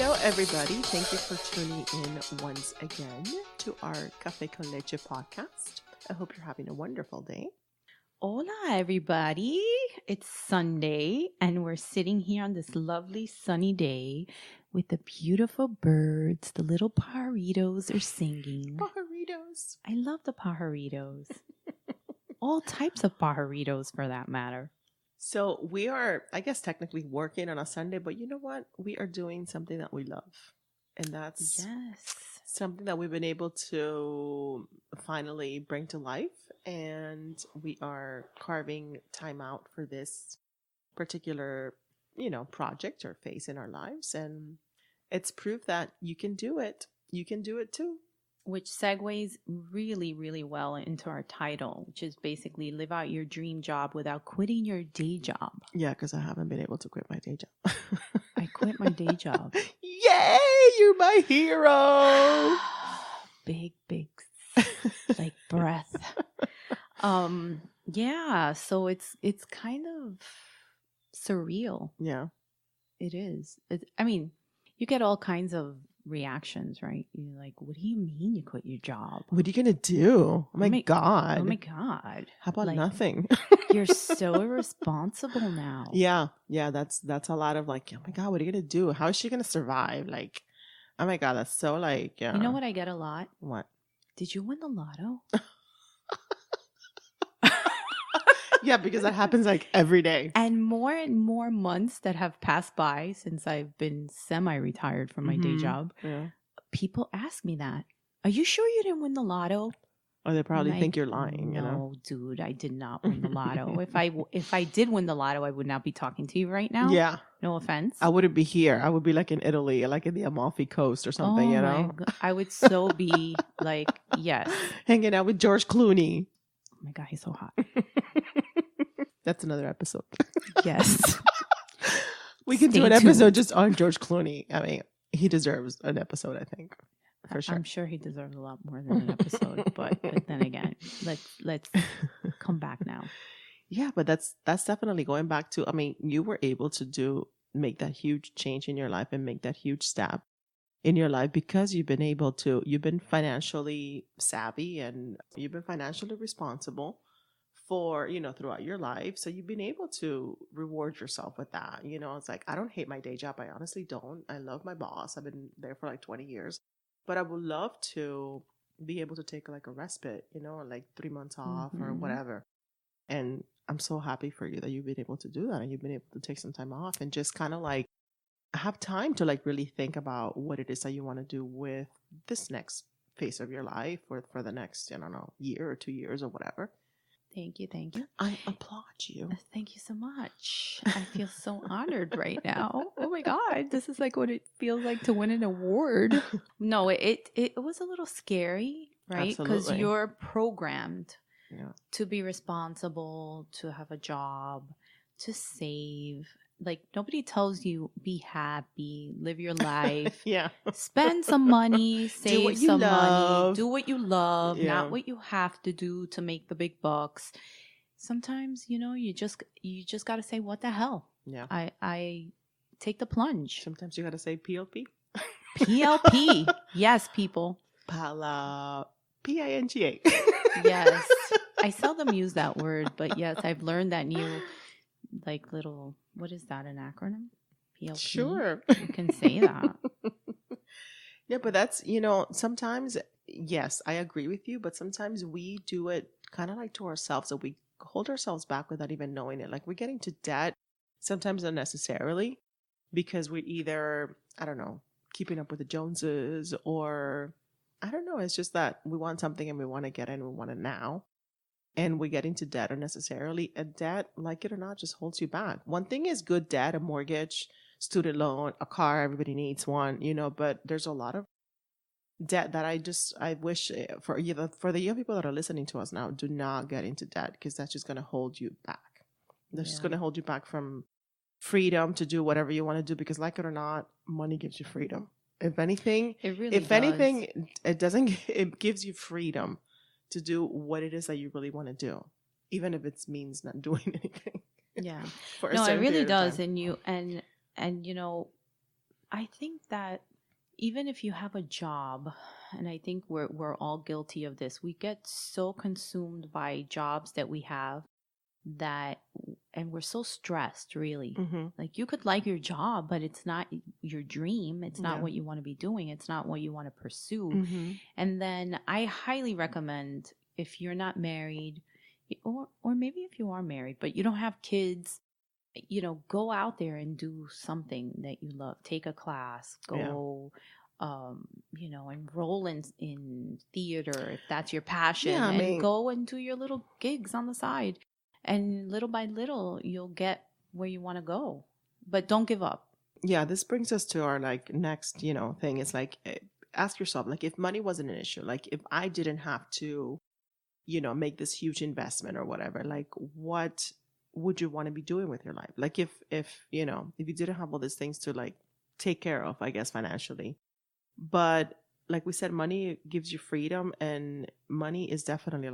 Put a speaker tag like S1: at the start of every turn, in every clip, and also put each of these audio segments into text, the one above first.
S1: Hello, everybody. Thank you for tuning in once again to our Café con Leche podcast. I hope you're having a wonderful day.
S2: Hola, everybody. It's Sunday, and we're sitting here on this lovely sunny day with the beautiful birds. The little pajaritos are singing.
S1: Pajaritos.
S2: I love the pajaritos. All types of pajaritos, for that matter.
S1: So we are, I guess, technically working on a Sunday, but you know what? We are doing something that we love. And that's something that we've been able to finally bring to life. And we are carving time out for this particular, project or phase in our lives. And it's proof that you can do it. You can do it too.
S2: Which segues really, really well into our title, which is basically live out your dream job without quitting your day job.
S1: Yeah, because I haven't been able to quit my day job.
S2: I quit my day job.
S1: Yay! You're my hero.
S2: Big like breath. Yeah, so it's kind of surreal.
S1: Yeah.
S2: It is. I mean, you get all kinds of reactions, right? You're like, what do you mean you quit your job?
S1: What are you gonna do? Oh my god.
S2: Oh my god.
S1: How about nothing?
S2: You're so irresponsible now.
S1: Yeah, that's a lot of like, oh my god, what are you gonna do? How is she gonna survive? Like, oh my god, that's so like, yeah.
S2: You know what I get a lot?
S1: What?
S2: Did you win the lotto?
S1: Yeah, because that happens like every day.
S2: And more months that have passed by since I've been semi-retired from my day job.
S1: Yeah.
S2: People ask me that. Are you sure you didn't win the lotto?
S1: Or they probably think you're lying,
S2: No, dude, I did not win the lotto. If I did win the lotto, I would not be talking to you right now.
S1: Yeah.
S2: No offense.
S1: I wouldn't be here. I would be like in Italy, like in the Amalfi Coast or something,
S2: I would so be like, yes.
S1: Hanging out with George Clooney.
S2: Oh my God, he's so hot.
S1: That's another episode.
S2: Yes.
S1: We can do an episode just on George Clooney. I mean, he deserves an episode, I think. For sure.
S2: I'm sure he deserves a lot more than an episode, but then again, let's come back now.
S1: Yeah, but that's definitely going back to, I mean, you were able to make that huge change in your life and make that huge step in your life because you've been financially savvy and you've been financially responsible for, throughout your life. So you've been able to reward yourself with that. It's like, I don't hate my day job. I honestly don't. I love my boss. I've been there for like 20 years. But I would love to be able to take like a respite, like 3 months off or whatever. And I'm so happy for you that you've been able to do that and you've been able to take some time off and just kind of like have time to like really think about what it is that you want to do with this next phase of your life or for the next, I don't know, year or 2 years or whatever.
S2: Thank you.
S1: I applaud you.
S2: Thank you so much. I feel so honored right now. Oh my God. This is like what it feels like to win an award. No, it was a little scary, right? Because you're programmed to be responsible, to have a job, to save. Like nobody tells you be happy, live your life, spend some money, save some money, do what you love, not what you have to do to make the big bucks. Sometimes, you just got to say, what the hell?
S1: Yeah.
S2: I take the plunge.
S1: Sometimes you got to say PLP.
S2: PLP. Yes, people.
S1: Pinga.
S2: Yes. I seldom use that word, but yes, I've learned that new like little, what is that, an acronym? PLP?
S1: Sure.
S2: You can say that.
S1: Yeah, but that's, sometimes, yes, I agree with you, but sometimes we do it kind of like to ourselves, so we hold ourselves back without even knowing it. Like we're getting to debt sometimes unnecessarily because we're either, I don't know, keeping up with the Joneses or, I don't know, it's just that we want something and we want to get it and we want it now. And we get into debt unnecessarily. And debt, like it or not, just holds you back. One thing is good debt, a mortgage, student loan, a car, everybody needs one, but there's a lot of debt that I wish for the young people that are listening to us now, do not get into debt because that's just going to hold you back. That's just going to hold you back from freedom to do whatever you want to do because like it or not, money gives you freedom. If anything, it gives you freedom to do what it is that you really want to do, even if it means not doing anything.
S2: Yeah. No, it really does. And I think that even if you have a job, and I think we're all guilty of this, we get so consumed by jobs that we have that, and we're so stressed, really. Like, you could like your job, but it's not your dream. It's not what you want to be doing. It's not what you want to pursue. And then I highly recommend, if you're not married, or maybe if you are married but you don't have kids, go out there and do something that you love. Take a class, go enroll in theater if that's your passion, and go and do your little gigs on the side. And little by little, you'll get where you want to go. But don't give up.
S1: Yeah, this brings us to our next, thing. It's like, ask yourself, like, if money wasn't an issue, like if I didn't have to, make this huge investment or whatever, like what would you want to be doing with your life? Like if you didn't have all these things to like take care of, I guess, financially. But like we said, money gives you freedom, and money is definitely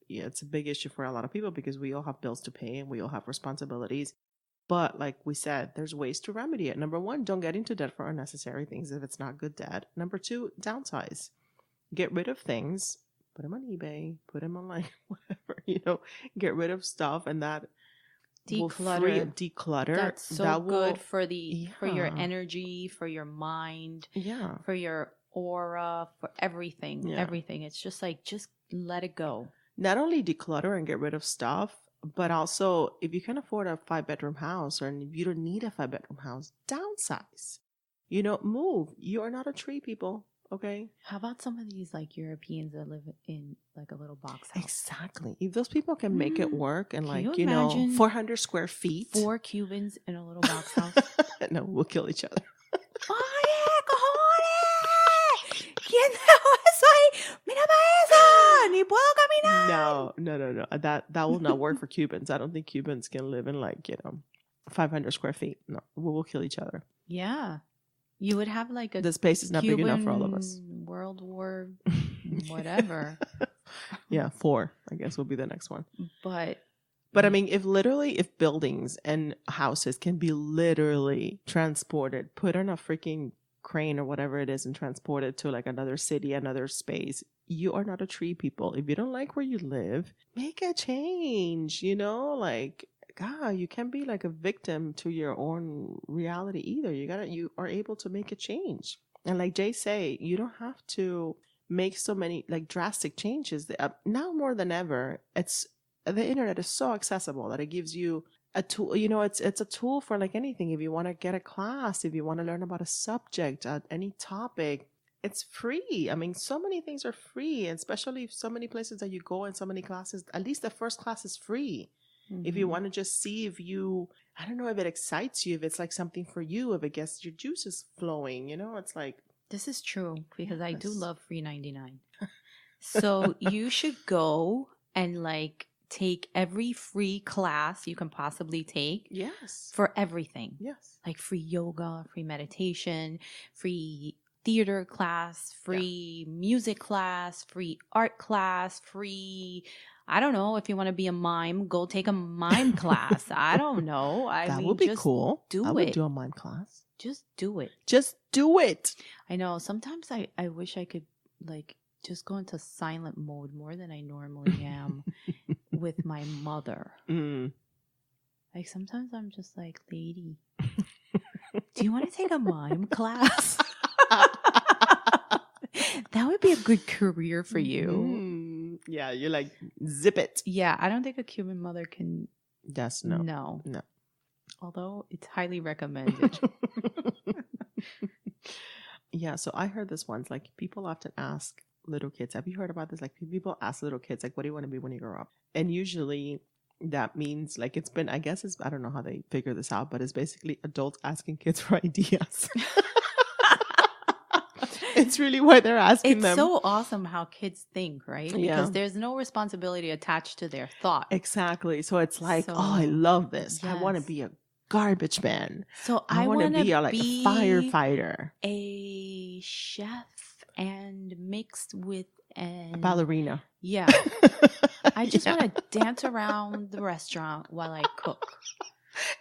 S1: it's a big issue for a lot of people because we all have bills to pay and we all have responsibilities. But like we said, there's ways to remedy it. Number one, don't get into debt for unnecessary things if it's not good debt. Number two, downsize. Get rid of things. Put them on eBay. Put them on like whatever, get rid of stuff, and that declutter.
S2: That's so good for your energy, for your mind, for your aura, for everything. Everything. It's just like, just let it go.
S1: Not only declutter and get rid of stuff, but also if you can afford a 5-bedroom house, or if you don't need a 5-bedroom house, downsize. Move. You are not a tree, people. Okay.
S2: How about some of these like Europeans that live in like a little box house?
S1: Exactly. If those people can make it work, and
S2: can
S1: like 400 square feet,
S2: 4 Cubans in a little box house.
S1: No, we'll kill each other.
S2: Oye, cojones! ¿Quién dejó eso ahí? Mírame eso! Ni puedo caminar.
S1: No. That will not work for Cubans. I don't think Cubans can live in like 500 square feet. No, we will kill each other.
S2: Yeah. You would have like
S1: the space is not big enough for all of us.
S2: World War whatever.
S1: Yeah, 4, I guess, will be the next one.
S2: But
S1: I mean, if buildings and houses can be literally transported, put on a freaking crane or whatever it is and transported to like another city, another space, you are not a tree, people. If you don't like where you live, make a change, like, God, you can't be like a victim to your own reality either. You are able to make a change. And like Jay say, you don't have to make so many like drastic changes. Now more than ever, the internet is so accessible that it gives you a tool. It's a tool for like anything. If you want to get a class, if you want to learn about a subject, any topic, it's free. I mean, so many things are free, and especially so many places that you go and so many classes, at least the first class is free. If you want to just see if I don't know if it excites you, if it's like something for you, if it gets your juices flowing, it's like.
S2: This is true, because I do love free 99. So you should go and like take every free class you can possibly take.
S1: Yes.
S2: For everything.
S1: Yes.
S2: Like free yoga, free meditation, free theater class, free music class, free art class, free... I don't know, if you want to be a mime, go take a mime class. I don't know.
S1: That would be cool.
S2: I
S1: would do a mime class.
S2: Just do it.
S1: Just do it.
S2: I know. Sometimes I wish I could like just go into silent mode more than I normally am with my mother. Like sometimes I'm just like, lady, do you want to take a mime class? That would be a good career for you.
S1: Yeah, you're like, zip it.
S2: Yeah, I don't think a Cuban mother can.
S1: That's
S2: No. Although it's highly recommended.
S1: Yeah, so I heard this once. Like, people often ask little kids, have you heard about this? Like, people ask little kids, like, what do you want to be when you grow up? And usually that means, like, I guess I don't know how they figure this out, but it's basically adults asking kids for ideas. It's really why they're asking them.
S2: It's so awesome how kids think, right?
S1: Yeah.
S2: Because there's no responsibility attached to their thought.
S1: Exactly. So it's like, I love this. Yes. I want to be a garbage man.
S2: So I want to be
S1: a firefighter.
S2: A chef and mixed with a
S1: ballerina.
S2: Yeah. I just want to dance around the restaurant while I cook.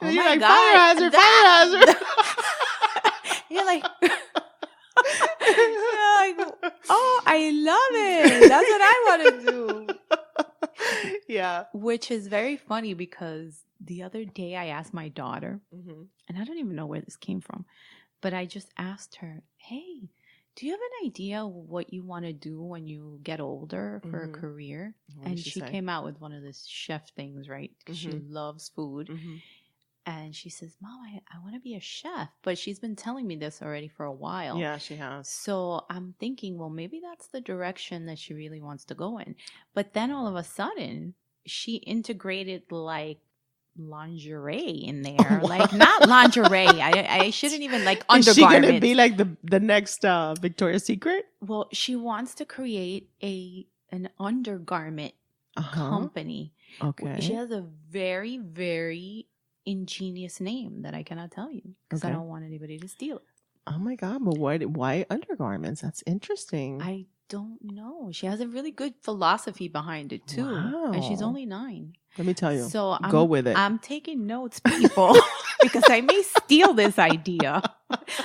S1: Oh, you're my God. Fire hazard.
S2: You're like, oh, I love it. That's what I want to
S1: do. Yeah.
S2: Which is very funny because the other day I asked my daughter, and I don't even know where this came from, but I just asked her, hey, do you have an idea what you want to do when you get older for a career? And she came out with one of those chef things, right? Because she loves food. And she says, Mom, I want to be a chef. But she's been telling me this already for a while.
S1: Yeah, she has.
S2: So I'm thinking, well, maybe that's the direction that she really wants to go in. But then all of a sudden, she integrated like lingerie in there. Like not lingerie. I shouldn't even like undergarments. Is she going to
S1: be like the next Victoria's Secret?
S2: Well, she wants to create an undergarment company.
S1: Okay.
S2: She has a very, very ingenious name that I cannot tell you because I don't want anybody to steal it.
S1: Oh my God, but why undergarments? That's interesting.
S2: I don't know. She has a really good philosophy behind it too. Wow. And she's only 9.
S1: Let me tell you.
S2: So
S1: go with it.
S2: I'm taking notes, people, because I may steal this idea.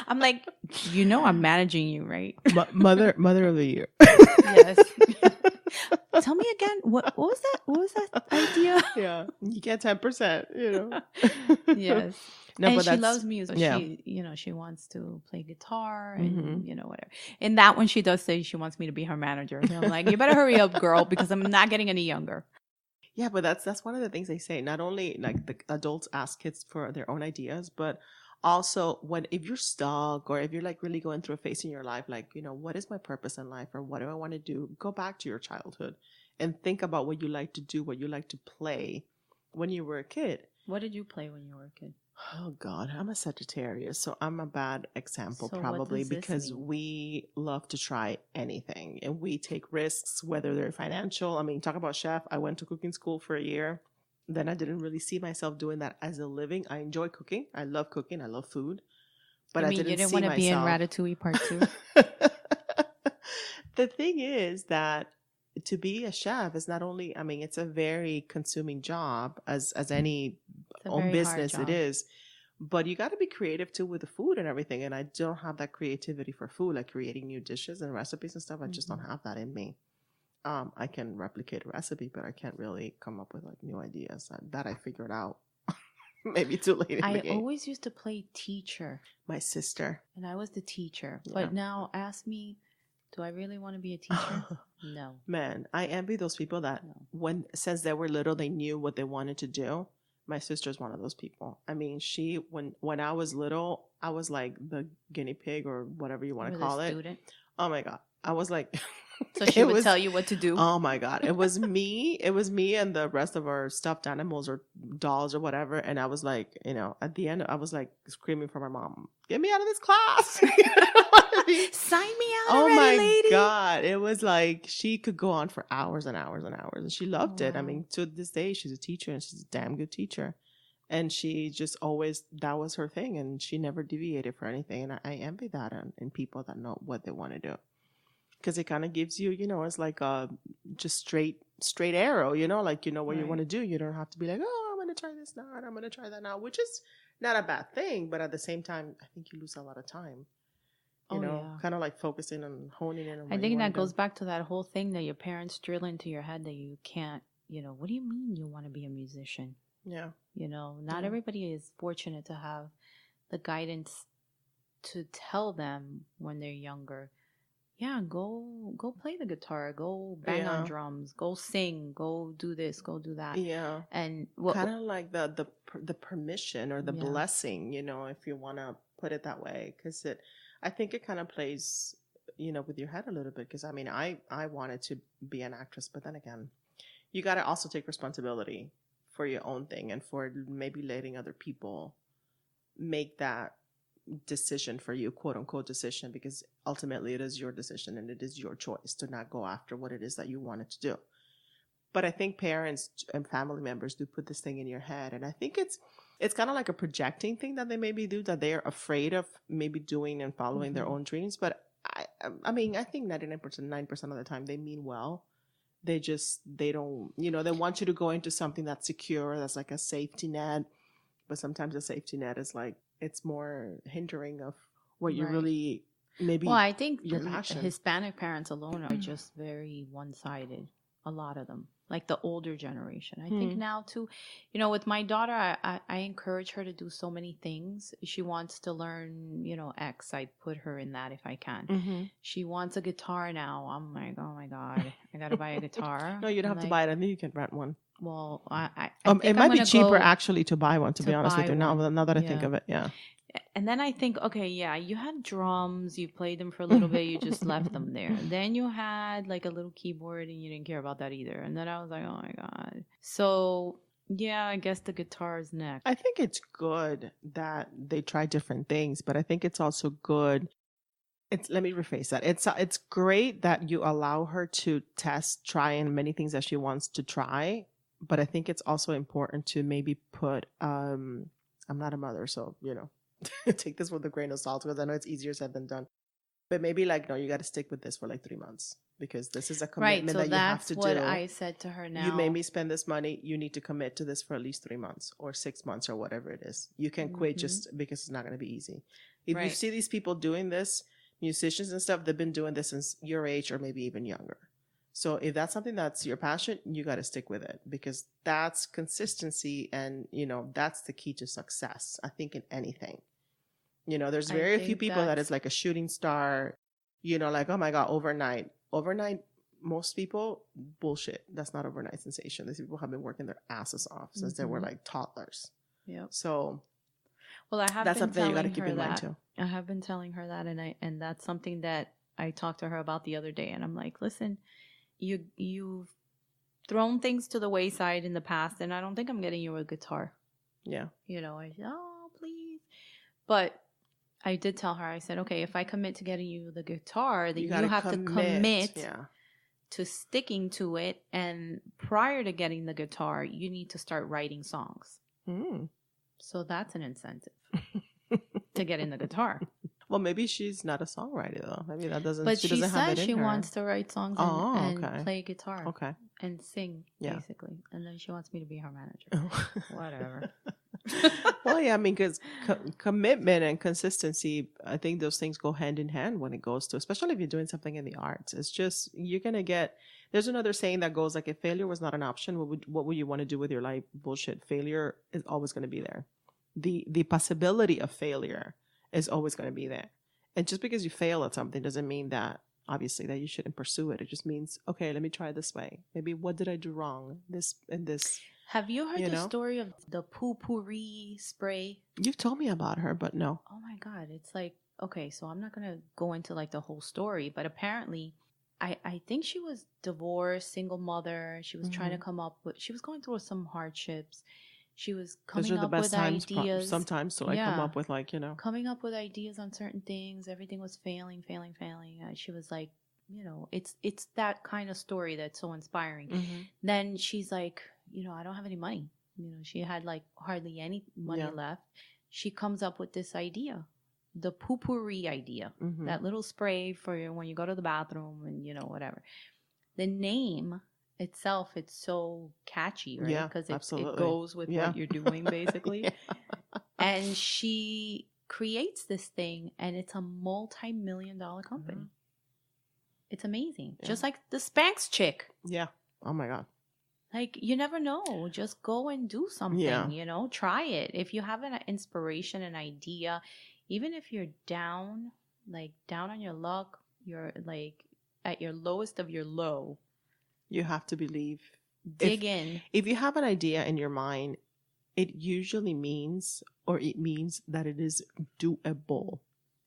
S2: I'm like, I'm managing you, right?
S1: Mother of the year.
S2: Yes. Tell me again. What was that? What was that idea?
S1: Yeah, you get 10%.
S2: Yes. No, and she loves music. Yeah. She wants to play guitar and whatever. And that one, she does say she wants me to be her manager. And I'm like, you better hurry up, girl, because I'm not getting any younger.
S1: Yeah, but that's one of the things they say. Not only like the adults ask kids for their own ideas, but also if you're stuck or if you're like really going through a phase in your life, like, what is my purpose in life or what do I want to do? Go back to your childhood and think about what you like to do, what you like to play when you were a kid.
S2: What did you play when you were a kid?
S1: Oh God, I'm a Sagittarius, so I'm a bad example probably because we love to try anything and we take risks, whether they're financial. I mean, talk about chef. I went to cooking school for a year. Then I didn't really see myself doing that as a living. I enjoy cooking. I love cooking. I love food. But I didn't see myself. You didn't want to be in
S2: Ratatouille Part 2?
S1: The thing is that to be a chef is not only, I mean, it's a very consuming job as any own business it is, but you got to be creative too with the food and everything. And I don't have that creativity for food, like creating new dishes and recipes and stuff. I just don't have that in me. I can replicate a recipe, but I can't really come up with like new ideas that I figured out maybe too late in the game.
S2: I always used to play teacher.
S1: My sister.
S2: And I was the teacher. Yeah. But now ask me, do I really want to be a teacher? No.
S1: Man, I envy those people that since they were little, they knew what they wanted to do. My sister's one of those people. I mean, when I was little, I was like the guinea pig or whatever you want to call it. Student. Oh my God. I was like...
S2: So she would tell you what to do?
S1: Oh my God. It was me and the rest of our stuffed animals or dolls or whatever. And I was like, at the end, I was like screaming for my mom, get me out of this class.
S2: Sign me out already, lady.
S1: Oh my God. It was like she could go on for hours and hours and hours. And she loved it. I mean, to this day, she's a teacher and she's a damn good teacher. And she just always, that was her thing. And she never deviated for anything. And I envy that in people that know what they want to do. Because it kind of gives you, it's like a just straight arrow, like, what you want to do. You don't have to be like, oh, I'm going to try this now and I'm going to try that now, which is not a bad thing. But at the same time, I think you lose a lot of time, kind of like focusing and honing in.
S2: I think that goes back to that whole thing that your parents drill into your head that you can't, what do you mean you want to be a musician?
S1: Yeah.
S2: Not everybody is fortunate to have the guidance to tell them when they're younger. Yeah, go play the guitar, go bang on drums, go sing, go do this, go do that.
S1: Yeah.
S2: And
S1: kind of like the permission or the blessing, if you want to put it that way, because I think it kind of plays, with your head a little bit. Because I mean, I wanted to be an actress, but then again, you got to also take responsibility for your own thing and for maybe letting other people make that decision for you, quote unquote decision, because ultimately it is your decision and it is your choice to not go after what it is that you wanted to do. But I think parents and family members do put this thing in your head, and I think it's kind of like a projecting thing that they maybe do, that they're afraid of maybe doing and following their own dreams. But I mean, I think 9% of the time they mean well. They don't, they want you to go into something that's secure, that's like a safety net. But sometimes a safety net is like, it's more hindering of what you really maybe.
S2: Well, I think
S1: your passion.
S2: Hispanic parents alone are just very one-sided. A lot of them, like the older generation. I think now too, with my daughter, I encourage her to do so many things. She wants to learn, X. I put her in that if I can. She wants a guitar now. I'm like, oh my God, I got to buy a guitar.
S1: No, you don't have to buy it. I think you can rent one.
S2: Well, I think
S1: it might be cheaper actually to buy one, to be honest with you. Now that I think of it, yeah.
S2: And then I think, okay, yeah, you had drums, you played them for a little bit, you just left them there. Then you had like a little keyboard and you didn't care about that either. And then I was like, oh my God. So yeah, I guess the guitar is next.
S1: I think it's good that they try different things, but I think it's also good. Let me rephrase that. It's great that you allow her to try in many things that she wants to try. But I think it's also important to maybe put, I'm not a mother, so, take this with a grain of salt, because I know it's easier said than done. But maybe like, no, you got to stick with this for like 3 months, because this is a commitment that you have to do.
S2: Right, so that's what I said to her now.
S1: You made me spend this money. You need to commit to this for at least 3 months or 6 months or whatever it is. You can quit just because it's not going to be easy. If you see these people doing this, musicians and stuff, they've been doing this since your age or maybe even younger. So if that's something that's your passion, you got to stick with it, because that's consistency, and, that's the key to success, I think, in anything. There's very few people that is like a shooting star, like, oh my God, overnight, most people, bullshit. That's not overnight sensation. These people have been working their asses off since they were like toddlers.
S2: Yeah.
S1: So,
S2: well, I have
S1: that's
S2: been
S1: something you got to
S2: telling
S1: keep
S2: her
S1: in mind
S2: that.
S1: too.
S2: I have been telling her that, and that's something that I talked to her about the other day. And I'm like, listen, you've thrown things to the wayside in the past, and I don't think I'm getting you a guitar.
S1: Yeah.
S2: I said, oh, please. But I did tell her, I said, okay, if I commit to getting you the guitar, then you have to commit to sticking to it. And prior to getting the guitar, you need to start writing songs. So that's an incentive to get in the guitar.
S1: Well, maybe she's not a songwriter though. Maybe that doesn't.
S2: But
S1: she
S2: she
S1: doesn't have it
S2: says
S1: in
S2: she
S1: her.
S2: wants to write songs and play guitar.
S1: Okay.
S2: And sing, basically. And then she wants me to be her manager.
S1: Oh.
S2: Whatever.
S1: Well, yeah, I mean, because commitment and consistency, I think those things go hand in hand when it goes to, especially if you're doing something in the arts. It's just, you're going to get, there's another saying that goes like, if failure was not an option, what would you want to do with your life? Bullshit. Failure is always going to be there. The possibility of failure is always going to be there. And just because you fail at something doesn't mean that, obviously, that you shouldn't pursue it. It just means, okay, let me try this way. Maybe what did I do wrong? This and this.
S2: Have you heard the story of the potpourri spray?
S1: You've told me about her, but no.
S2: Oh my God. It's like, okay, so I'm not going to go into like the whole story, but apparently I think she was divorced, single mother. She was trying to come up with, she was going through some hardships. She was coming up with ideas.
S1: Sometimes to like come up with like,
S2: coming up with ideas on certain things. Everything was failing. She was like, it's that kind of story that's so inspiring. Then she's like, I don't have any money. She had like hardly any money left. She comes up with this idea, the potpourri idea, that little spray for when you go to the bathroom and, whatever. The name itself, it's so catchy, right? Because it goes with what you're doing, basically. And she creates this thing, and it's a multi-million-dollar company. It's amazing. Just like the Spanx chick.
S1: Yeah. Oh my God.
S2: Like, you never know. Just go and do something, try it. If you have an inspiration, an idea, even if you're down on your luck, you're like at your lowest of your low.
S1: You have to believe.
S2: Dig in.
S1: If you have an idea in your mind, it usually means that it is doable.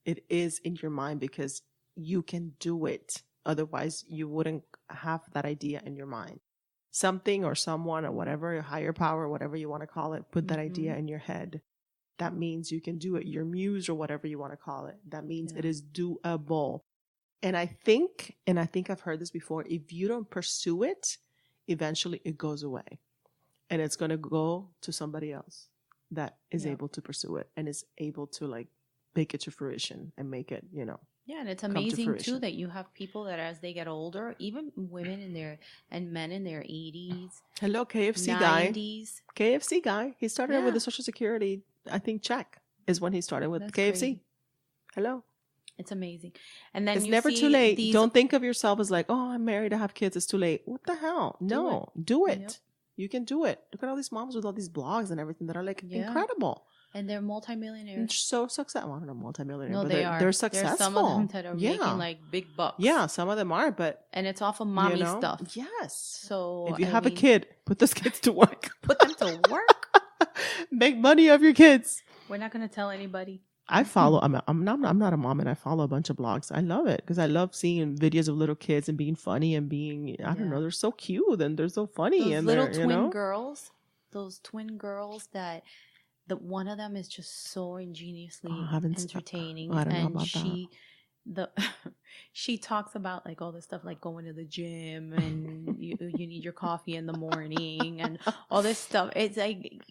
S1: It is in your mind because you can do it. Otherwise, you wouldn't have that idea in your mind. Something or someone or whatever, a higher power, whatever you want to call it, put that idea in your head. That means you can do it. Your muse or whatever you want to call it. That means it is doable. And I think I've heard this before, if you don't pursue it, eventually it goes away. And it's going to go to somebody else that is able to pursue it and is able to like make it to fruition and make it,
S2: Yeah, and it's amazing too that you have people that as they get older, even women and men in their 80s.
S1: Hello, KFC
S2: 90s.
S1: guy. KFC guy. He started with the Social Security, I think, check is when he started with KFC.
S2: Crazy.
S1: Hello.
S2: It's amazing. And then
S1: it's
S2: you
S1: never
S2: see
S1: too late.
S2: these...
S1: Don't think of yourself as like, oh, I'm married, I have kids, it's too late. What the hell? No, do it. Yep. You can do it. Look at all these moms with all these blogs and everything that are like incredible.
S2: And they're multimillionaires.
S1: And so successful. Well, not multimillionaires.
S2: No,
S1: but
S2: they are.
S1: They're successful.
S2: There's some of them that are making like big bucks.
S1: Yeah, some of them are, but...
S2: And it's off of mommy stuff.
S1: Yes.
S2: So
S1: if you have a kid, put those kids to work.
S2: Put them to work.
S1: Make money of your kids.
S2: We're not going to tell anybody.
S1: I follow. I'm not a mom, and I follow a bunch of blogs. I love it because I love seeing videos of little kids and being funny and being. I don't know. They're so cute and they're so funny.
S2: Those
S1: and
S2: little twin girls. Those twin girls that one of them is just so ingeniously entertaining.
S1: I don't know about
S2: that. She talks about like all this stuff like going to the gym and you need your coffee in the morning and all this stuff. It's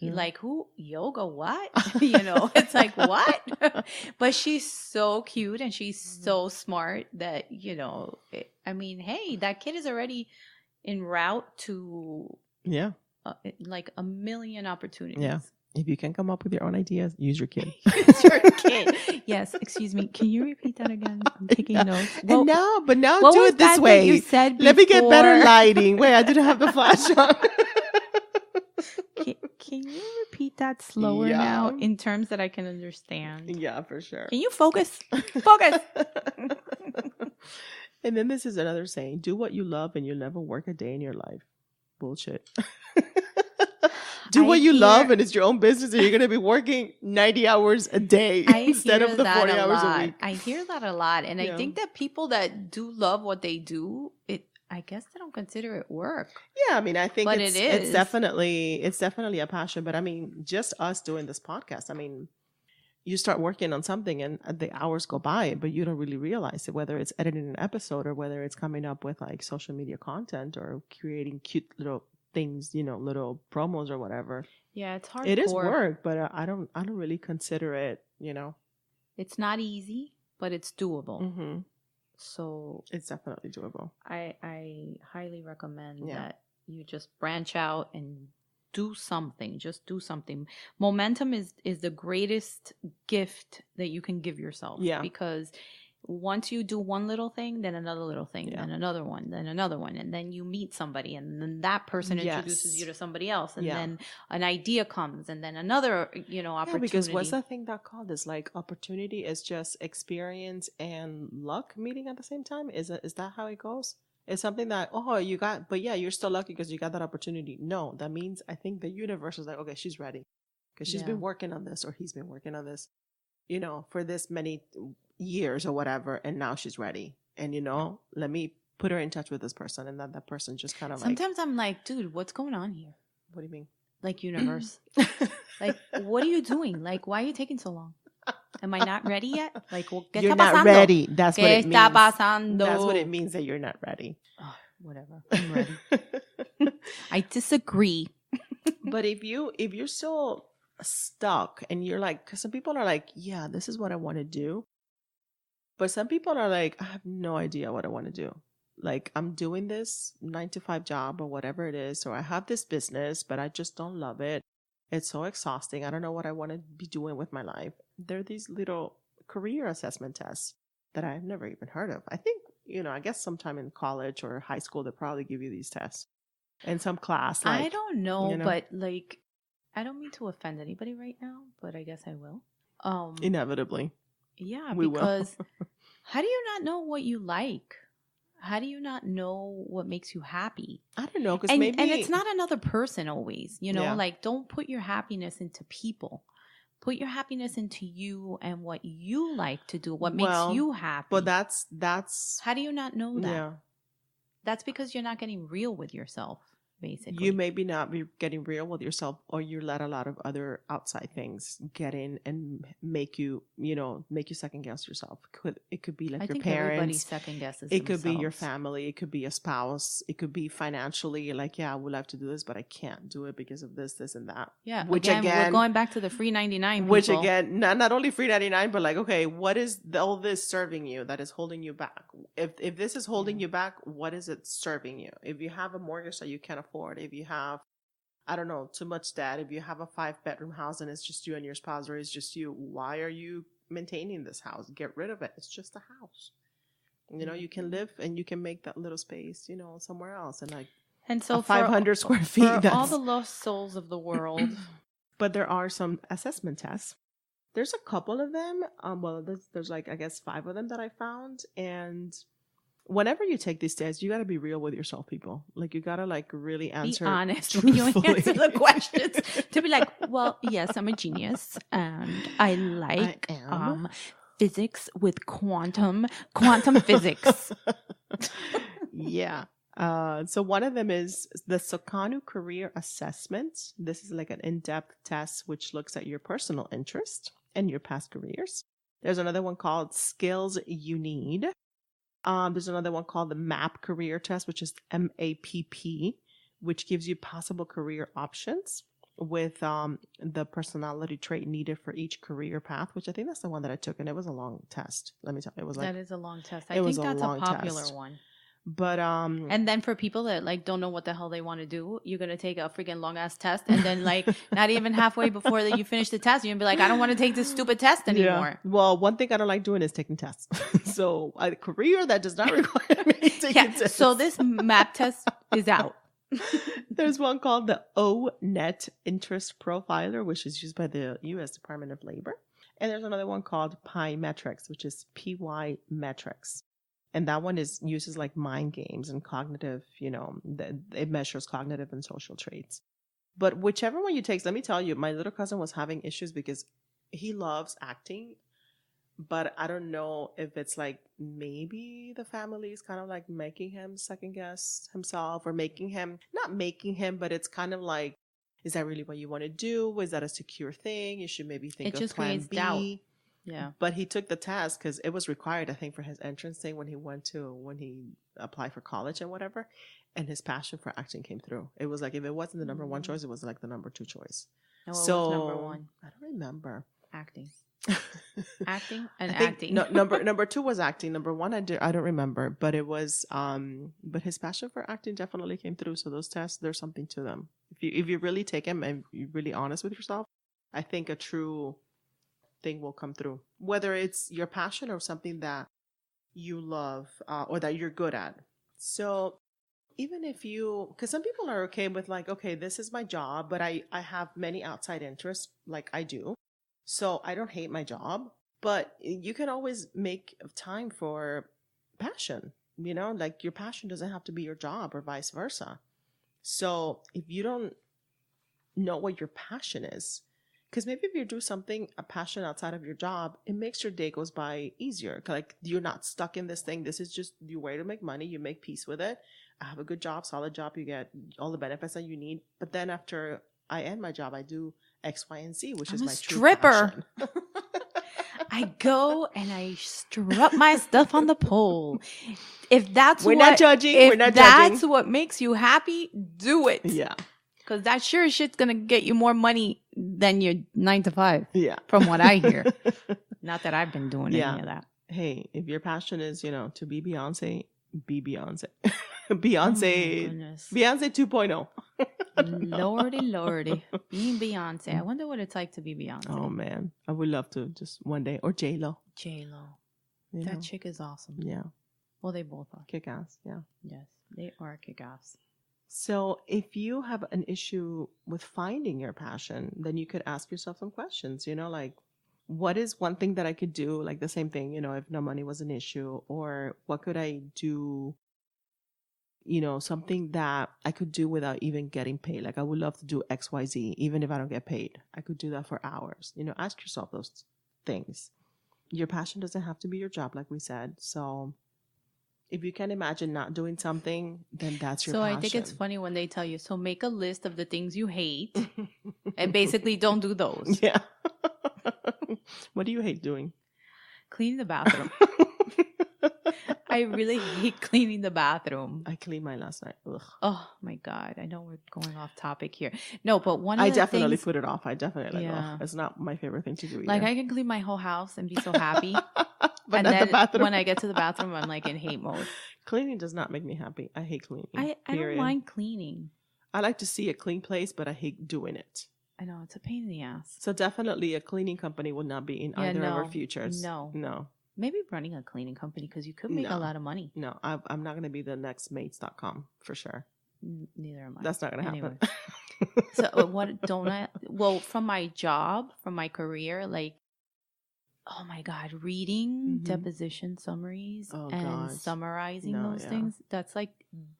S2: like who yoga what it's like what. But she's so cute and she's so smart that hey, that kid is already en route to like a million opportunities.
S1: Yeah. If you can come up with your own ideas, use your kid.
S2: Use your kid. Yes. Excuse me. Can you repeat that again? I'm taking notes.
S1: Well, now do it this way.
S2: You said before?
S1: Let me get better lighting. Wait, I didn't have the flash on.
S2: Can you repeat that slower now in terms that I can understand?
S1: Yeah, for sure.
S2: Can you focus? Focus.
S1: And then this is another saying: do what you love, and you'll never work a day in your life. Bullshit. Do what you love and it's your own business and you're going to be working 90 hours a day instead of the 40 hours a week.
S2: I hear that a lot. And I think that people that do love what they do, I guess they don't consider it work.
S1: Yeah, I mean, I think it's definitely a passion. But I mean, just us doing this podcast, I mean, you start working on something and the hours go by, but you don't really realize it, whether it's editing an episode or whether it's coming up with like social media content or creating cute little things, little promos or whatever.
S2: Yeah, it's hard.
S1: It is work, but I don't really consider it,
S2: It's not easy, but it's doable.
S1: Mm-hmm.
S2: So
S1: it's definitely doable.
S2: I highly recommend that you just branch out and do something. Just do something. Momentum is the greatest gift that you can give yourself. Yeah. Because once you do one little thing, then another little thing, then another one, then another one, and then you meet somebody, and then that person introduces you to somebody else, and then an idea comes, and then another, opportunity.
S1: Because what's that thing that called? Is like opportunity is just experience and luck meeting at the same time. Is that how it goes? It's something that you got, but you're still lucky because you got that opportunity. No, that means I think the universe is like, okay, she's ready because she's been working on this or he's been working on this, for this many years or whatever, and now she's ready, and let me put her in touch with this person, and then that person just kind of
S2: sometimes I'm like, dude, what's going on here?
S1: What do you mean?
S2: Like, universe. Like, what are you doing? Like, why are you taking so long? Am I not ready yet? Like, well,
S1: you're not ready. That's what it means.
S2: Pasando?
S1: That's what it means that you're not ready.
S2: Oh, whatever. I'm ready. I disagree.
S1: But if you're still stuck and you're like, because some people are like, yeah, this is what I want to do. But some people are like, I have no idea what I want to do. Like, I'm doing this 9-to-5 job or whatever it is, or I have this business, but I just don't love it. It's so exhausting. I don't know what I want to be doing with my life. There are these little career assessment tests that I've never even heard of. I think, I guess sometime in college or high school, they probably give you these tests. In some class. Like,
S2: I don't know, but like, I don't mean to offend anybody right now, but I guess I will.
S1: Inevitably.
S2: Yeah, because how do you not know what you like? How do you not know what makes you happy?
S1: I don't know, because maybe...
S2: And it's not another person always, like, don't put your happiness into people. Put your happiness into you and what you like to do, what makes you happy.
S1: But that's...
S2: How do you not know that?
S1: Yeah.
S2: That's because you're not getting real with yourself, basically.
S1: You maybe not be getting real with yourself, or you let a lot of other outside things get in and make you second guess yourself. It could be like your parents.
S2: Everybody second guesses
S1: It could be your family. It could be a spouse. It could be financially. Like, yeah, I would love to do this, but I can't do it because of this, this, and that.
S2: Yeah. Which again we're going back to the free 99.
S1: Which again, not only free 99, but like, okay, what is all this serving you that is holding you back? If this is holding you back, what is it serving you? If you have a mortgage that you can't afford, if you have, I don't know, too much debt, if you have a 5-bedroom house and it's just you and your spouse, or it's just you, why are you maintaining this house? Get rid of it. It's just a house. You know, you can live and you can make that little space, you know, somewhere else. And like,
S2: and so
S1: 500 square feet.
S2: For all the lost souls of the world.
S1: But there are some assessment tests. There's a couple of them. Well, there's like, I guess 5 of them that I found. And whenever you take these tests, you got to be real with yourself, people. Like, you got to like really answer.
S2: Be honest when you answer the questions. To be like, well, yes, I'm a genius. And I like physics with quantum physics.
S1: Yeah. So one of them is the Sokanu Career Assessment. This is like an in-depth test which looks at your personal interest and your past careers. There's another one called Skills You Need. There's another one called the MAP Career Test, which is MAPP, which gives you possible career options with the personality trait needed for each career path, which I think that's the one that I took, and it was a long test. Let me tell you, it was like,
S2: that is a long test. I think that's a popular one.
S1: But
S2: and then for people that like don't know what the hell they want to do, you're gonna take a freaking long ass test, and then like not even halfway before that you finish the test, you're gonna be like, I don't want to take this stupid test anymore.
S1: Yeah. Well, one thing I don't like doing is taking tests. So a career that does not require me taking tests.
S2: So this MAP test is out.
S1: There's one called the O-Net Interest Profiler, which is used by the U.S. Department of Labor. And there's another one called Pi Metrics, which is PY Metrics. And that one uses like mind games and cognitive, you know, it measures cognitive and social traits. But whichever one you take, let me tell you, my little cousin was having issues because he loves acting. But I don't know if it's like maybe the family is kind of like making him second guess himself, or not making him, but it's kind of like, is that really what you want to do? Is that a secure thing? You should maybe think of plan B. Doubt.
S2: Yeah.
S1: But he took the test because it was required, I think, for his entrance thing when he applied for college and whatever. And his passion for acting came through. It was like, if it wasn't the number one choice, it was like the number 2 choice.
S2: And what was number 1?
S1: I don't remember.
S2: Acting. Acting and acting.
S1: No, number 2 was acting. Number 1, I don't remember. But it was, but his passion for acting definitely came through. So those tests, there's something to them. If you really take them and you're really honest with yourself, I think a true thing will come through, whether it's your passion or something that you love or that you're good at. So even if because some people are okay with like, okay, this is my job, but I have many outside interests like I do. So I don't hate my job, but you can always make time for passion, you know, like your passion doesn't have to be your job or vice versa. So if you don't know what your passion is, because maybe if you do something, a passion outside of your job, it makes your day goes by easier. Like you're not stuck in this thing. This is just your way to make money. You make peace with it. I have a good job, solid job. You get all the benefits that you need. But then after I end my job, I do X, Y, and Z, which is my stripper.
S2: I go and I strut my stuff on the pole. If that's
S1: We're not judging.
S2: That's what makes you happy, do it.
S1: Yeah.
S2: Because that sure shit's going to get you more money than your 9 to 5.
S1: Yeah.
S2: From what I hear. Not that I've been doing any of that.
S1: Hey, if your passion is, you know, to be Beyonce, be Beyonce. Beyonce 2.0.
S2: Lordy. Being Beyonce. I wonder what it's like to be Beyonce.
S1: Oh, man. I would love to just one day. Or J-Lo.
S2: That chick is awesome.
S1: Yeah.
S2: Well, they both are.
S1: Kick-ass, yeah.
S2: Yes, they are kick-ass.
S1: So if you have an issue with finding your passion, then you could ask yourself some questions, you know, like, what is one thing that I could do? Like the same thing, you know, if no money was an issue, or what could I do, you know, something that I could do without even getting paid. Like I would love to do X, Y, Z, even if I don't get paid. I could do that for hours. You know, ask yourself those things. Your passion doesn't have to be your job, like we said. So if you can imagine not doing something, then that's your passion.
S2: So I think it's funny when they tell you, so make a list of the things you hate and basically don't do those.
S1: Yeah. What do you hate doing?
S2: Cleaning the bathroom. I really hate cleaning the bathroom.
S1: I cleaned mine last night. Ugh.
S2: Oh my God. I know we're going off topic here. No, but
S1: I definitely put it off. I definitely it's not my favorite thing to do either.
S2: Like I can clean my whole house and be so happy.
S1: But
S2: and
S1: then
S2: the
S1: bathroom.
S2: When I get to the bathroom, I'm like in hate mode.
S1: Cleaning does not make me happy. I hate cleaning.
S2: I don't mind cleaning.
S1: I like to see a clean place, but I hate doing it.
S2: I know. It's a pain in the ass.
S1: So definitely a cleaning company would not be in either of our futures.
S2: No. Maybe running a cleaning company because you could make a lot of money.
S1: No, I'm not going to be the next mates.com for sure.
S2: Neither am I.
S1: That's not going to happen.
S2: So what don't I? Well, from my job, from my career, like, oh my God, reading deposition summaries and summarizing those things. That's like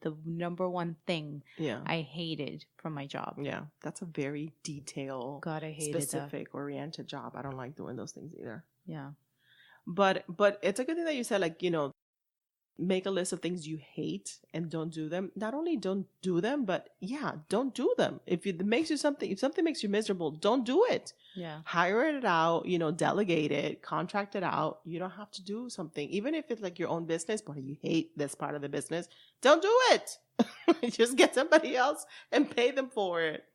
S2: the number one thing I hated from my job.
S1: Yeah. That's a very detailed,
S2: I hated
S1: specific, oriented job. I don't like doing those things either.
S2: Yeah.
S1: But it's a good thing that you said, like, make a list of things you hate and don't do them. Not only don't do them, but don't do them. If something makes you miserable, don't do it.
S2: Yeah.
S1: Hire it out, delegate it, contract it out. You don't have to do something. Even if it's like your own business, but you hate this part of the business, don't do it. Just get somebody else and pay them for it.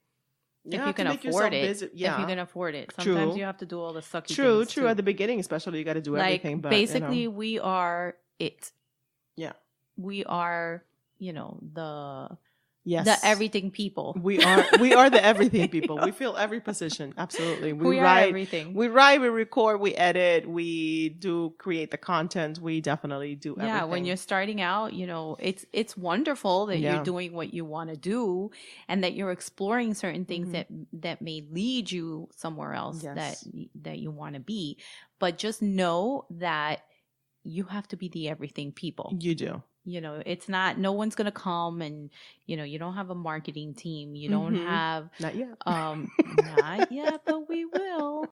S2: If you can afford it. If you can afford it. Sometimes you have to do all the sucky things.
S1: True. At the beginning, especially, you got to do everything. But
S2: basically, we are it.
S1: Yeah.
S2: We are, the everything people.
S1: We are the everything people. We fill every position. Absolutely. We write
S2: everything.
S1: We write, we record, we edit, we do create the content. We definitely do everything.
S2: Yeah, when you're starting out, it's wonderful that you're doing what you want to do and that you're exploring certain things that may lead you somewhere else that you want to be. But just know that you have to be the everything people.
S1: You do.
S2: It's not, no one's going to come and, you don't have a marketing team. You don't have.
S1: Not yet.
S2: Not yet, but we will.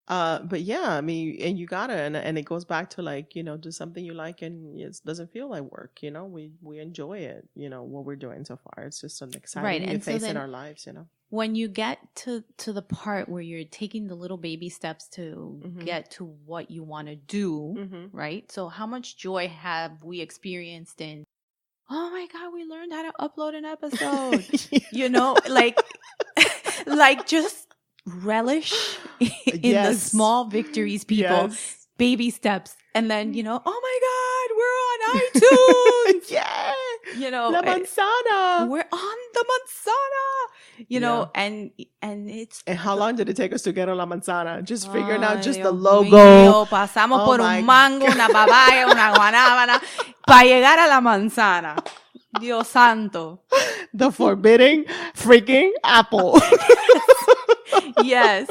S1: But yeah, I mean, and you gotta, and it goes back to like, do something you like and it doesn't feel like work, we enjoy it, what we're doing so far. It's just an exciting new phase in our lives,
S2: When you get to the part where you're taking the little baby steps to get to what you want to do, right? So how much joy have we experienced in, oh my God, we learned how to upload an episode, like just relish in the small victories, people, baby steps. And then, oh my God, we're on iTunes.
S1: La manzana.
S2: We're on the manzana, and it's.
S1: And how long did it take us to get on la manzana? Just figuring out just the logo.
S2: Pasamos por un mango, una papaya, una guanábana, para llegar a la manzana. Dios santo.
S1: The forbidding freaking apple.
S2: Yes.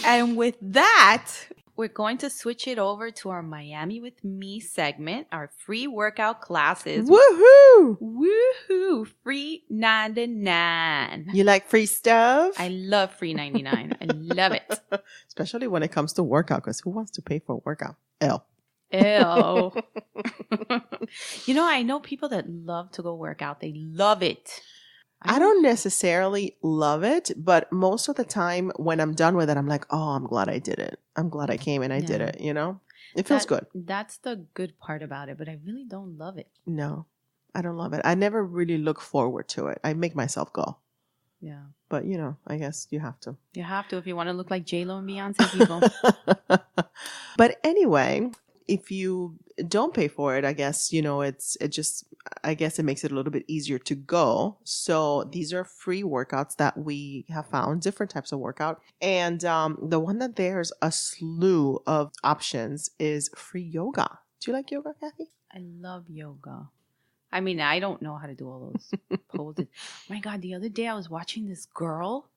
S2: And with that, we're going to switch it over to our Miami with Me segment, our free workout classes.
S1: Woohoo!
S2: Woohoo! Free 99.
S1: You like free stuff?
S2: I love free 99. I love it.
S1: Especially when it comes to workout, because who wants to pay for a workout?
S2: Ew. I know people that love to go work out. They love it.
S1: I don't necessarily love it, but most of the time when I'm done with it, I'm like, oh, I'm glad I did it. I'm glad I came and I did it, It feels good.
S2: That's the good part about it, but I really don't love it.
S1: No, I don't love it. I never really look forward to it. I make myself go.
S2: Yeah.
S1: But, I guess you have to.
S2: You have to if you want to look like J-Lo and Beyonce people.
S1: But anyway, if you don't pay for it, I guess, I guess it makes it a little bit easier to go. So these are free workouts that we have found, different types of workout. And the one that there's a slew of options is free yoga. Do you like yoga, Kathy?
S2: I love yoga. I mean, I don't know how to do all those poses. My God, the other day I was watching this girl.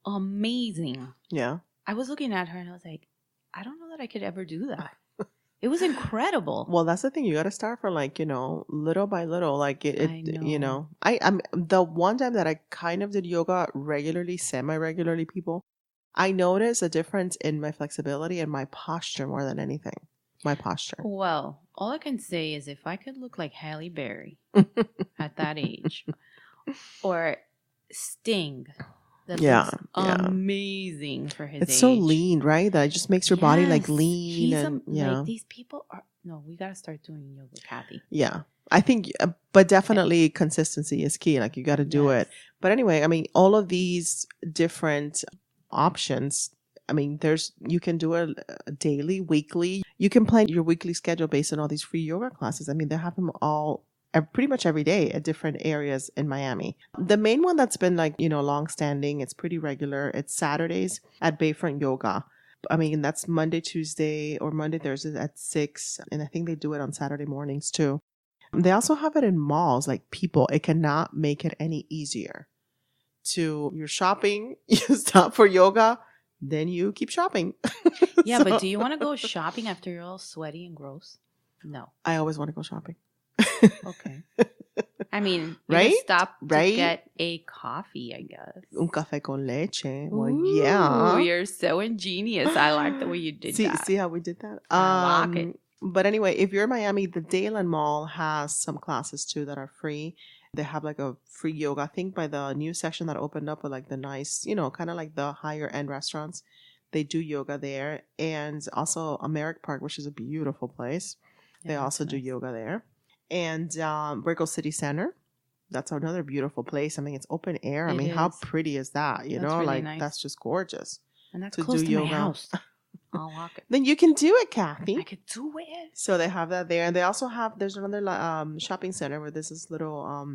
S2: Amazing.
S1: Yeah.
S2: I was looking at her and I was like, I don't know that I could ever do that. It was incredible.
S1: Well, that's the thing. You got to start from little by little. Like I'm the one time that I kind of did yoga regularly, semi-regularly, people, I noticed a difference in my flexibility and my posture more than anything. My posture.
S2: Well, all I can say is if I could look like Halle Berry at that age, or Sting. That looks amazing for his age.
S1: It's so lean, right? That it just makes your body like lean.
S2: These people are. No, we got to start doing yoga, Kathy.
S1: Yeah. I think, but definitely consistency is key. Like you got to do it. But anyway, I mean, all of these different options, I mean, you can do it daily, weekly. You can plan your weekly schedule based on all these free yoga classes. I mean, they have them all pretty much every day at different areas in Miami. The main one that's been like, long standing, it's pretty regular. It's Saturdays at Bayfront Yoga. I mean, that's Monday, Tuesday, or Monday, Thursday at 6. And I think they do it on Saturday mornings too. They also have it in malls. Like, people, it cannot make it any easier. You're shopping, you stop for yoga, then you keep shopping.
S2: Yeah, but do you want to go shopping after you're all sweaty and gross? No.
S1: I always want to go shopping.
S2: Okay. I mean,
S1: right?
S2: Stop to get a coffee, I guess.
S1: Un café con leche. Well,
S2: Ooh,
S1: yeah.
S2: You're so ingenious. I like the way you did that.
S1: See how we did that?
S2: I like it.
S1: But anyway, if you're in Miami, the Dayland Mall has some classes too that are free. They have like a free yoga, I think, by the new section that opened up with like the nice, kind of like the higher end restaurants. They do yoga there. And also Merrick Park, which is a beautiful place. Yeah, they also do yoga there. And Brickell City Center. That's another beautiful place. I mean, it's open air. I mean, how pretty is that? You know, really nice. That's just gorgeous.
S2: And that's close to my house. I'll walk it.
S1: Then you can do it, Kathy.
S2: I could do it.
S1: So they have that there. And they also have, there's another shopping center where there's this little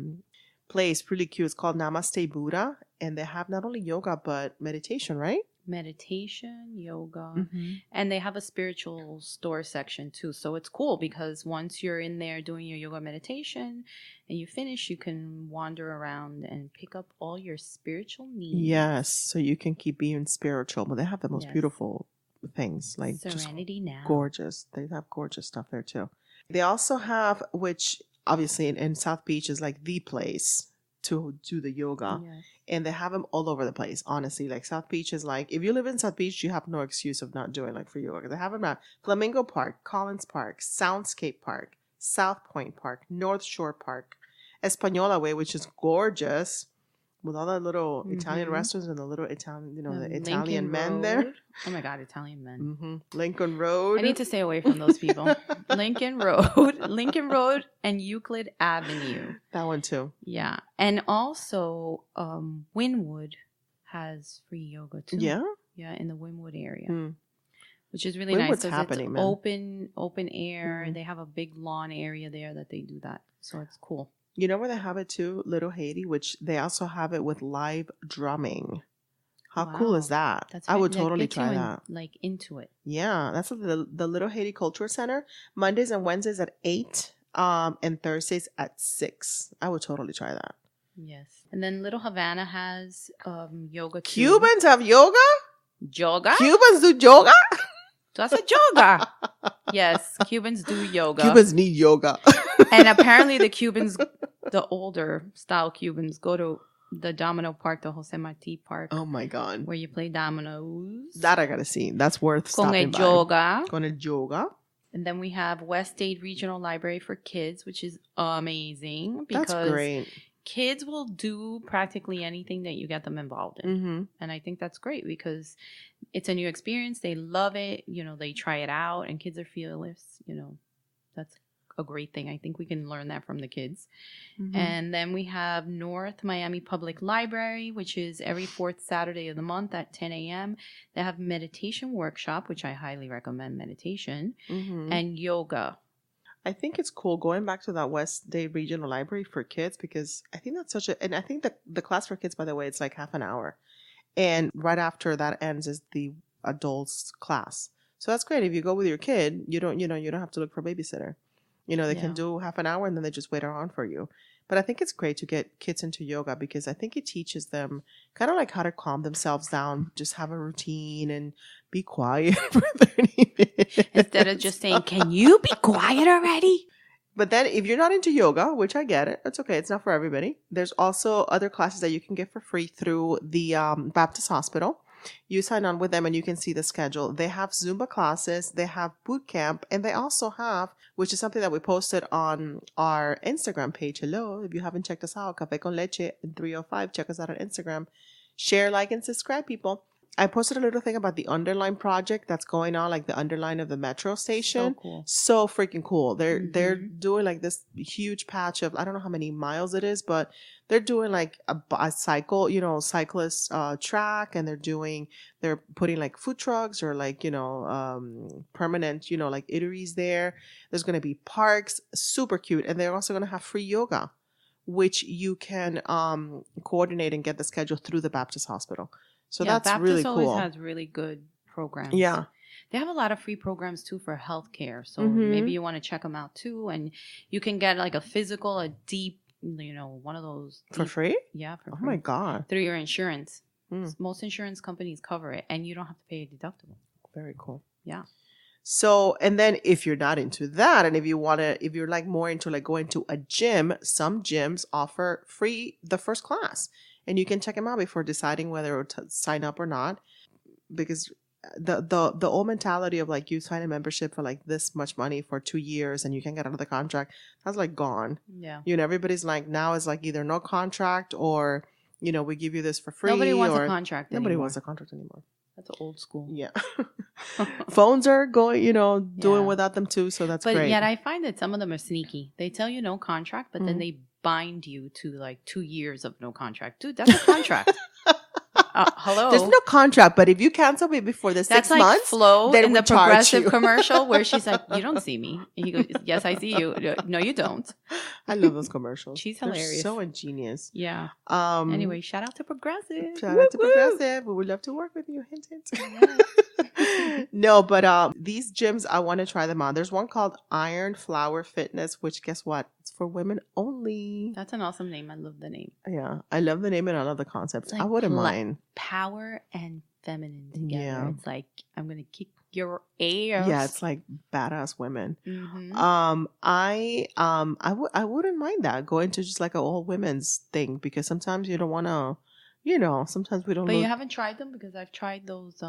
S1: place, really cute. It's called Namaste Buddha. And they have not only yoga, but meditation, right?
S2: Meditation, yoga, and they have a spiritual store section too. So it's cool because once you're in there doing your yoga meditation and you finish, you can wander around and pick up all your spiritual needs.
S1: Yes, so you can keep being spiritual. But they have the most beautiful things, like
S2: Serenity
S1: just
S2: now.
S1: Gorgeous. They have gorgeous stuff there too. They also have, which obviously in South Beach is like the place to do the yoga. Yes. And they have them all over the place, honestly. Like South Beach is like, if you live in South Beach, you have no excuse of not doing like free yoga. They have them at Flamingo Park, Collins Park, Soundscape Park, South Point Park, North Shore Park, Española Way, which is gorgeous, with all the little Italian restaurants and the little Italian, the Italian men there.
S2: Oh my God, Italian men.
S1: Lincoln Road.
S2: I need to stay away from those people. Lincoln Road and Euclid Avenue.
S1: That one too.
S2: Yeah. And also Wynwood has free yoga too.
S1: Yeah?
S2: Yeah, in the Wynwood area. Which is really nice because it's open air. They have a big lawn area there that they do that. So it's cool.
S1: You know where they have it too? Little Haiti, which they also have it with live drumming. How cool is that? I would totally try that.
S2: Like into it.
S1: Yeah, that's at the Little Haiti Culture Center. Mondays and Wednesdays at 8, and Thursdays at 6. I would totally try that.
S2: Yes. And then Little Havana has yoga too.
S1: Cubans have yoga?
S2: Yoga?
S1: Cubans do yoga?
S2: That's a yoga. Yes, Cubans do yoga.
S1: Cubans need yoga.
S2: And apparently the Cubans, the older style Cubans, go to the Domino Park, the Jose Marti Park.
S1: Oh my God.
S2: Where you play dominoes.
S1: That I gotta see. That's worth stopping by. Con el yoga.
S2: And then we have West State Regional Library for Kids, which is amazing. Because
S1: that's great.
S2: Kids will do practically anything that you get them involved in. And I think that's great because it's a new experience. They love it. They try it out and kids are fearless. That's a great thing. I think we can learn that from the kids. And then we have North Miami Public Library, which is every fourth Saturday of the month at 10 a.m. They have meditation workshop, which I highly recommend meditation, and yoga.
S1: I think it's cool going back to that West Day Regional Library for kids because I think that's and I think that the class for kids, by the way, it's like half an hour. And right after that ends is the adults class. So that's great. If you go with your kid, you don't have to look for a babysitter. They can do half an hour and then they just wait around for you. But I think it's great to get kids into yoga because I think it teaches them kind of like how to calm themselves down, just have a routine and be quiet for 30 minutes.
S2: Instead of just saying, can you be quiet already?
S1: But then if you're not into yoga, which I get it, it's okay. It's not for everybody. There's also other classes that you can get for free through the Baptist Hospital. You sign on with them and you can see the schedule. They have Zumba classes, they have boot camp, and they also have, which is something that we posted on our Instagram page. Hello, if you haven't checked us out, Café con Leche 305, check us out on Instagram. Share, like, and subscribe, people. I posted a little thing about the underline project that's going on, like the underline of the metro station.
S2: So cool.
S1: So freaking cool. They're doing like this huge patch of, I don't know how many miles it is, but they're doing like a cycle, cyclist track, and they're putting like food trucks or like, permanent, like eateries there. There's going to be parks, super cute. And they're also going to have free yoga, which you can coordinate and get the schedule through the Baptist Hospital. So that's
S2: Baptist
S1: really cool.
S2: always has really good programs.
S1: Yeah.
S2: They have a lot of free programs too for healthcare. So maybe you want to check them out too. And you can get like a physical, a deep, one of those.
S1: For free?
S2: Yeah, for free.
S1: Oh my God.
S2: Through your insurance. Most insurance companies cover it and you don't have to pay a deductible.
S1: Very cool.
S2: Yeah.
S1: So, and then if you're not into that, and if you're like more into like going to a gym, some gyms offer free the first class. And you can check them out before deciding whether to sign up or not, because the old mentality of like you sign a membership for like this much money for 2 years and you can get out of the contract, that's like gone.
S2: Yeah.
S1: Everybody's like, now it's like either no contract or, we give you this for free.
S2: Nobody wants a contract anymore.
S1: Nobody wants a contract anymore.
S2: That's old school.
S1: Yeah. Phones are going, doing without them too. So that's great.
S2: But yet I find that some of them are sneaky. They tell you no contract, but then they bind you to like 2 years of no contract. Dude, that's a contract. Hello.
S1: There's no contract, but if you cancel me before the 6
S2: like
S1: months,
S2: Flo
S1: then
S2: in
S1: we
S2: the
S1: charge
S2: Progressive
S1: you.
S2: commercial where she's like, "You don't see me," and he goes, "Yes, I see you." No, you don't.
S1: I love those commercials.
S2: She's
S1: They're
S2: hilarious.
S1: so ingenious.
S2: Yeah.
S1: Anyway,
S2: Shout out to Progressive.
S1: shout out to Progressive. We would love to work with you. Hint, hint. No, but these gyms, I want to try them on. There's one called Iron Flower Fitness, which guess what? It's for women only.
S2: That's an awesome name. I love the name.
S1: Yeah, I love the name and I love the concept.
S2: Like
S1: I wouldn't mind.
S2: Power and feminine together.
S1: Yeah.
S2: It's like, I'm going to kick your ass.
S1: Yeah, it's like badass women.
S2: Mm-hmm.
S1: I wouldn't mind that, going to just like an all women's thing, because sometimes you don't want to, sometimes we don't.
S2: But you haven't tried them? Because I've tried those.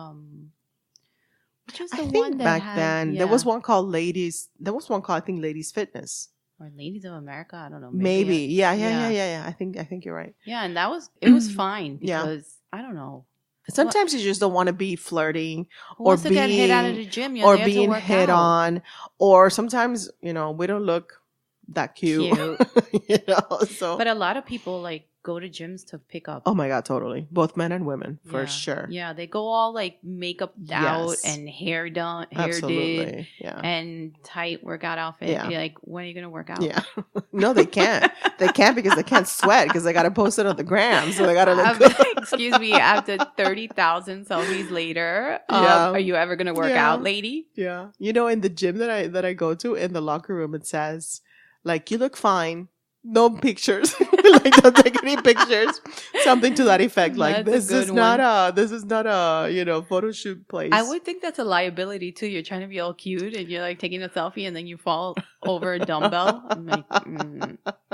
S2: Which is the
S1: I
S2: one
S1: think
S2: that
S1: back
S2: had,
S1: then there was one called Ladies. There was one called, I think, Ladies Fitness.
S2: Or Ladies of America. I don't know.
S1: Maybe. Yeah. I think you're right.
S2: Yeah, and it was fine
S1: Yeah.
S2: because I don't know.
S1: Sometimes you just don't want to be flirting
S2: Who
S1: or
S2: wants to get hit
S1: being
S2: out of the gym? You're
S1: or
S2: there to
S1: being
S2: work
S1: hit
S2: out.
S1: on, or sometimes we don't look that cute. So.
S2: But a lot of people like go to gyms to pick up.
S1: Oh my God, totally. Both men and women, for sure.
S2: Yeah, they go all like makeup out and hair done, hair did, and tight workout outfit.
S1: Yeah.
S2: You're like, when are you gonna work out?
S1: Yeah. No, they can't. They can't because they can't sweat because they got to post it on the gram. So they got to look good.
S2: Excuse me, after 30,000 selfies later, are you ever gonna work out, lady?
S1: Yeah. In the gym that I go to, in the locker room, it says, like, you look fine. No pictures. Like, don't take any pictures. Something to that effect. Like, this is not a photo shoot place.
S2: I would think that's a liability too. You're trying to be all cute and you're like taking a selfie and then you fall over a dumbbell. I'm like,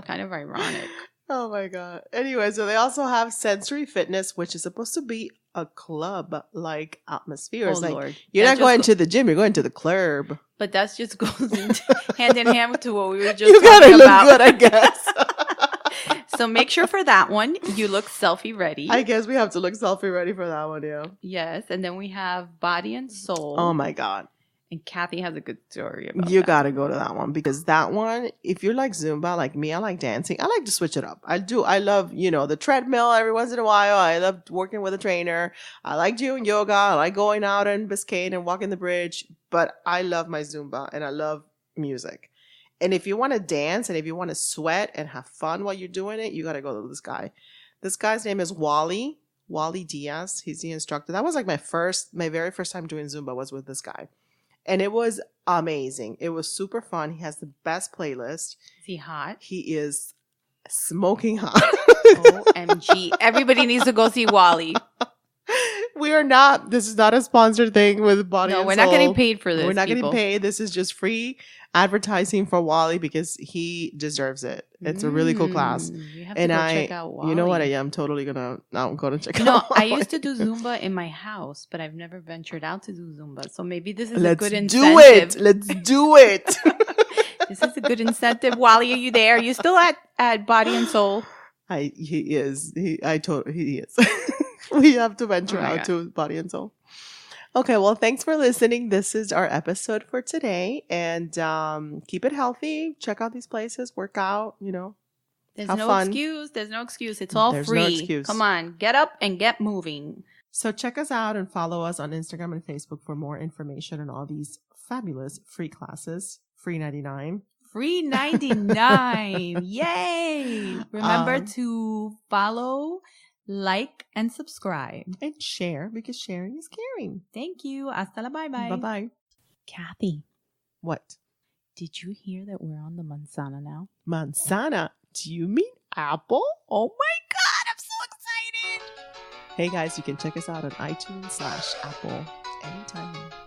S2: kind of ironic.
S1: Oh my God. Anyway, so they also have Sensory Fitness, which is supposed to be a club-like atmosphere. It's like,
S2: Lord.
S1: You're not going to the gym, you're going to the club.
S2: But that's just goes hand in hand to what we were just
S1: you
S2: talking
S1: gotta
S2: about.
S1: look good, I guess.
S2: So make sure for that one, you look selfie ready.
S1: I guess we have to look selfie ready for that one, yeah.
S2: Yes. And then we have Body and Soul.
S1: Oh my God.
S2: And Kathy has a good story about
S1: You
S2: that.
S1: got to go to that one, because that one, if you're like Zumba, like me, I like dancing. I like to switch it up. I love, the treadmill every once in a while. I love working with a trainer. I like doing yoga. I like going out in Biscayne and walking the bridge. But I love my Zumba and I love music. And if you want to dance and if you want to sweat and have fun while you're doing it, you got to go to this guy. This guy's name is Wally Diaz. He's the instructor. That was like my very first time doing Zumba was with this guy. And it was amazing. It was super fun. He has the best playlist.
S2: Is he hot?
S1: He is smoking hot.
S2: OMG. Everybody needs to go see Wally.
S1: This is not a sponsored thing with Body and Soul.
S2: No, we're not getting paid for this.
S1: We're not getting paid. This is just free advertising for Wally because he deserves it. It's a really cool class.
S2: You have to go check out Wally.
S1: You know what? I am totally gonna go to check out
S2: No,
S1: Wally.
S2: I used to do Zumba in my house, but I've never ventured out to do Zumba. So maybe this is a good incentive.
S1: Let's do it.
S2: This is a good incentive. Wally, are you there? Are you still at Body and Soul?
S1: He is. He is. We have to venture out to body and soul. Okay, well, thanks for listening. This is our episode for today. And keep it healthy. Check out these places. Work out,
S2: There's
S1: have
S2: no
S1: fun.
S2: excuse. There's no excuse. It's all free. No excuse. Come on. Get up and get moving.
S1: So check us out and follow us on Instagram and Facebook for more information on all these fabulous free classes. Free 99.
S2: Free 99. Yay. Remember to follow, like, and subscribe.
S1: And share, because sharing is caring.
S2: Thank you. Hasta la bye-bye.
S1: Bye-bye.
S2: Kathy.
S1: What?
S2: Did you hear that we're on the manzana now?
S1: Manzana? Do you mean apple?
S2: Oh my God, I'm so excited.
S1: Hey guys, you can check us out on iTunes/Apple anytime.